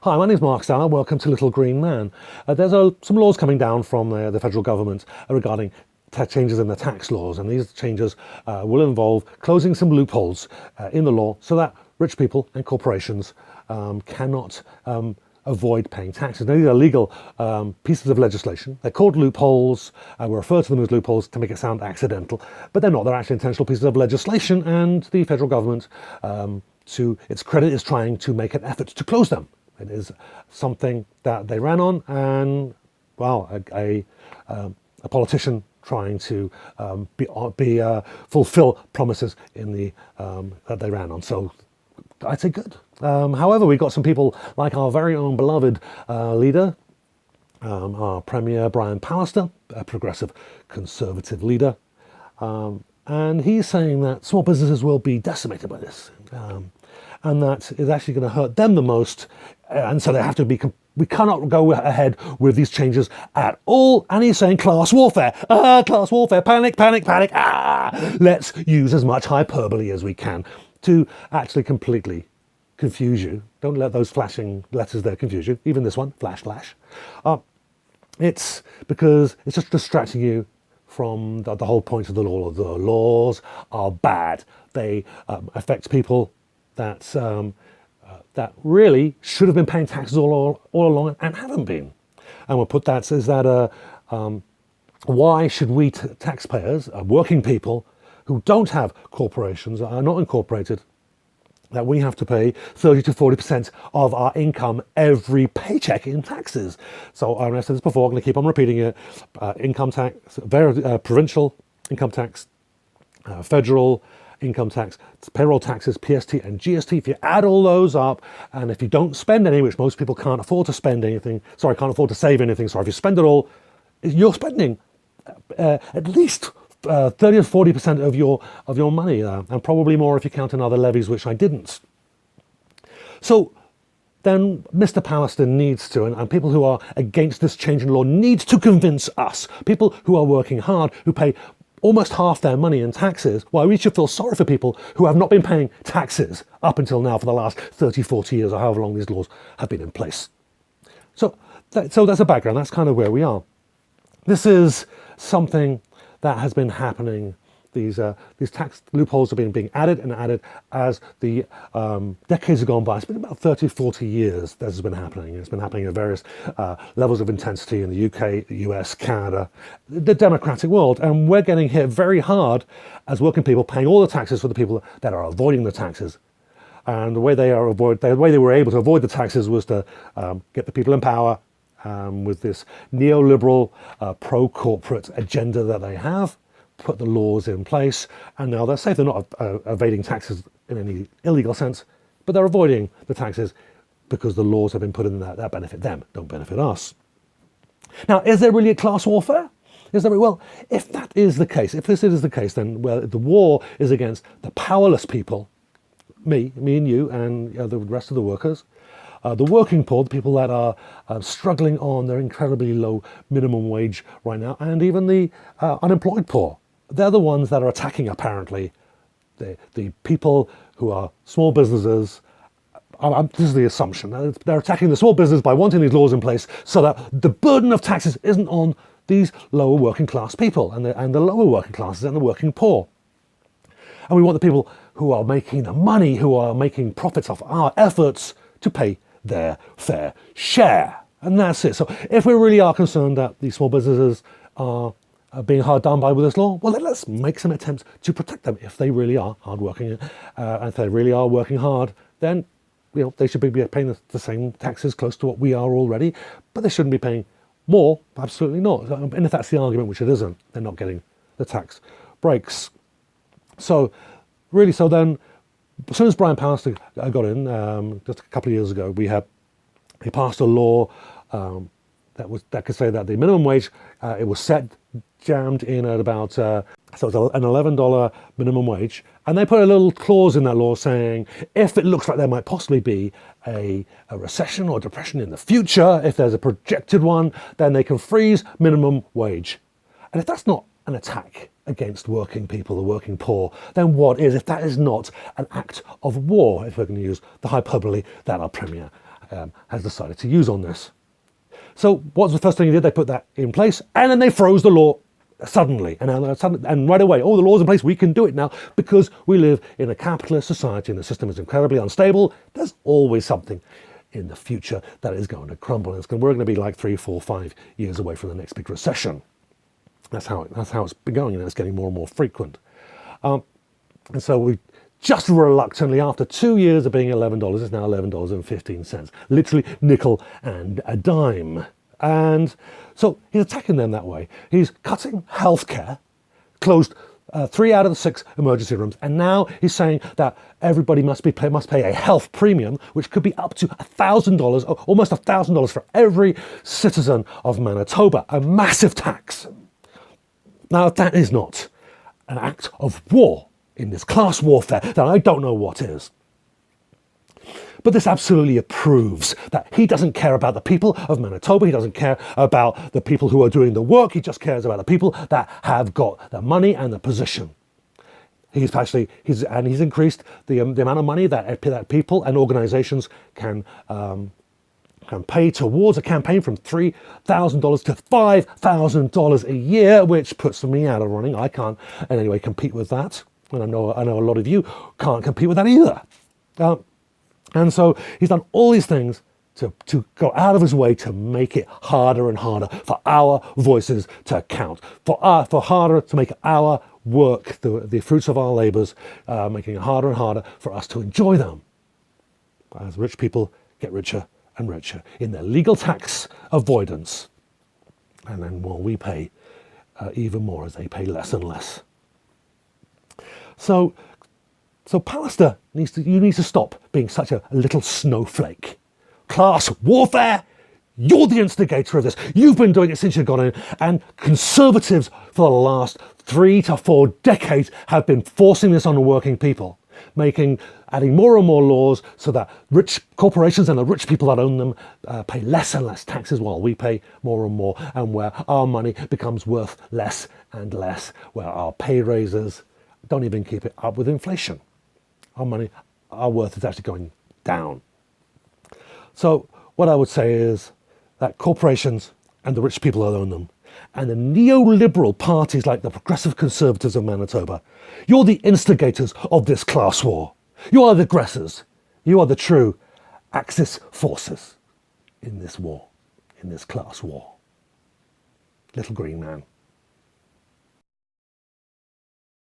Hi, my name is Mark Stallard. Welcome to Little Green Man. There's some laws coming down from the federal government regarding changes in the tax laws, and these changes will involve closing some loopholes in the law so that rich people and corporations cannot avoid paying taxes. Now, these are legal pieces of legislation. They're called loopholes. We refer to them as loopholes to make it sound accidental, but they're not. They're actually intentional pieces of legislation, and the federal government, to its credit, is trying to make an effort to close them. It is something that they ran on, and well, a politician trying to fulfill promises in the that they ran on. So I'd say good. However, we've got some people like our very own beloved leader, our Premier Brian Pallister, a progressive conservative leader, and he's saying that small businesses will be decimated by this. And that is actually going to hurt them the most, and so they have to be. We cannot go ahead with these changes at all. And he's saying class warfare, panic, panic, panic. Let's use as much hyperbole as we can to actually completely confuse you. Don't let those flashing letters there confuse you. Even this one, flash, flash. It's because it's just distracting you from the whole point of the law. The laws are bad. They affect people that really should have been paying taxes all along and haven't been. And we'll put that as that why should we taxpayers, working people who don't have corporations, are not incorporated, that we have to pay 30 to 40% of our income every paycheck in taxes? So I said this before, I'm going to keep on repeating it. Income tax, provincial income tax, federal income tax, payroll taxes, PST and GST. If you add all those up, and if you don't spend any, which most people can't afford to spend anything, can't afford to save anything, if you spend it all, you're spending at least 30 to 40% of your money, and probably more if you count in other levies, which I didn't. So then Mr. Pallister needs to, and people who are against this change in law need to convince us, people who are working hard, who pay almost half their money in taxes, why we should feel sorry for people who have not been paying taxes up until now for the last 30, 40 years, or however long these laws have been in place. So that's a background. That's kind of where we are. This is something that has been happening. These tax loopholes have been being added and added as the decades have gone by. It's been about 30, 40 years this has been happening. It's been happening at various levels of intensity in the UK, the US, Canada, the democratic world. And we're getting hit very hard as working people, paying all the taxes for the people that are avoiding the taxes. And the way they were able to avoid the taxes was to get the people in power with this neoliberal pro-corporate agenda that they have, put the laws in place, and now they're safe. They're not evading taxes in any illegal sense, but they're avoiding the taxes because the laws have been put in that benefit them, don't benefit us. Now, is there really a class warfare? Well, if that is the case, if this is the case, then the war is against the powerless people, me and you, and the rest of the workers. The working poor, the people that are struggling on their incredibly low minimum wage right now, and even the unemployed poor. They're the ones that are attacking, apparently, the people who are small businesses. This is the assumption. They're attacking the small business by wanting these laws in place so that the burden of taxes isn't on these lower working class people and the lower working classes and the working poor. And we want the people who are making the money, who are making profits off our efforts, to pay their fair share. And that's it. So if we really are concerned that these small businesses are being hard done by with this law, well, then let's make some attempts to protect them. If they really are hardworking, and if they really are working hard, then they should be paying the same taxes close to what we are already, but they shouldn't be paying more. Absolutely not. And if that's the argument, which it isn't, they're not getting the tax breaks. So then, as soon as Brian Pallister got in, just a couple of years ago, he passed a law that could say that the minimum wage, it was jammed in at about, so it was an $11 minimum wage, and they put a little clause in that law saying if it looks like there might possibly be a recession or depression in the future, if there's a projected one, then they can freeze minimum wage. And if that's not an attack against working people, the working poor, then what is, if that is not an act of war, if we're going to use the hyperbole that our Premier has decided to use on this. So what's the first thing they did? They put that in place, and then they froze the law suddenly. And right away, all the laws in place, we can do it now because we live in a capitalist society and the system is incredibly unstable. There's always something in the future that is going to crumble. And we're going to be like 3, 4, 5 years away from the next big recession. That's how it's been going, and it's getting more and more frequent. And so we just reluctantly, after 2 years of being $11, it's now $11.15, literally nickel and a dime. And so he's attacking them that way. He's cutting healthcare, closed 3 out of the 6 emergency rooms, and now he's saying that everybody must pay a health premium, which could be up to $1,000, almost $1,000 for every citizen of Manitoba, a massive tax. Now that is not an act of war in this class warfare, that I don't know what is. But this absolutely proves that he doesn't care about the people of Manitoba. He doesn't care about the people who are doing the work. He just cares about the people that have got the money and the position. He's increased the amount of money that people and organizations can pay towards a campaign from $3,000 to $5,000 a year, which puts me out of running. I can't in any way compete with that. And I know a lot of you can't compete with that either. And so he's done all these things to go out of his way to make it harder and harder for our voices to count, for harder to make our work, the fruits of our labors, making it harder and harder for us to enjoy them. As rich people get richer and richer in their legal tax avoidance. And then we pay even more as they pay less and less. So Pallister you need to stop being such a little snowflake. Class warfare, you're the instigator of this. You've been doing it since you got in, and conservatives for the last 3 to 4 decades have been forcing this on the working people, adding more and more laws so that rich corporations and the rich people that own them pay less and less taxes while we pay more and more, and where our money becomes worth less and less, where our pay raises don't even keep it up with inflation. Our worth is actually going down. So what I would say is that corporations and the rich people that own them, and the neoliberal parties like the Progressive Conservatives of Manitoba, you're the instigators of this class war. You are the aggressors. You are the true Axis forces in this war, in this class war. Little green man.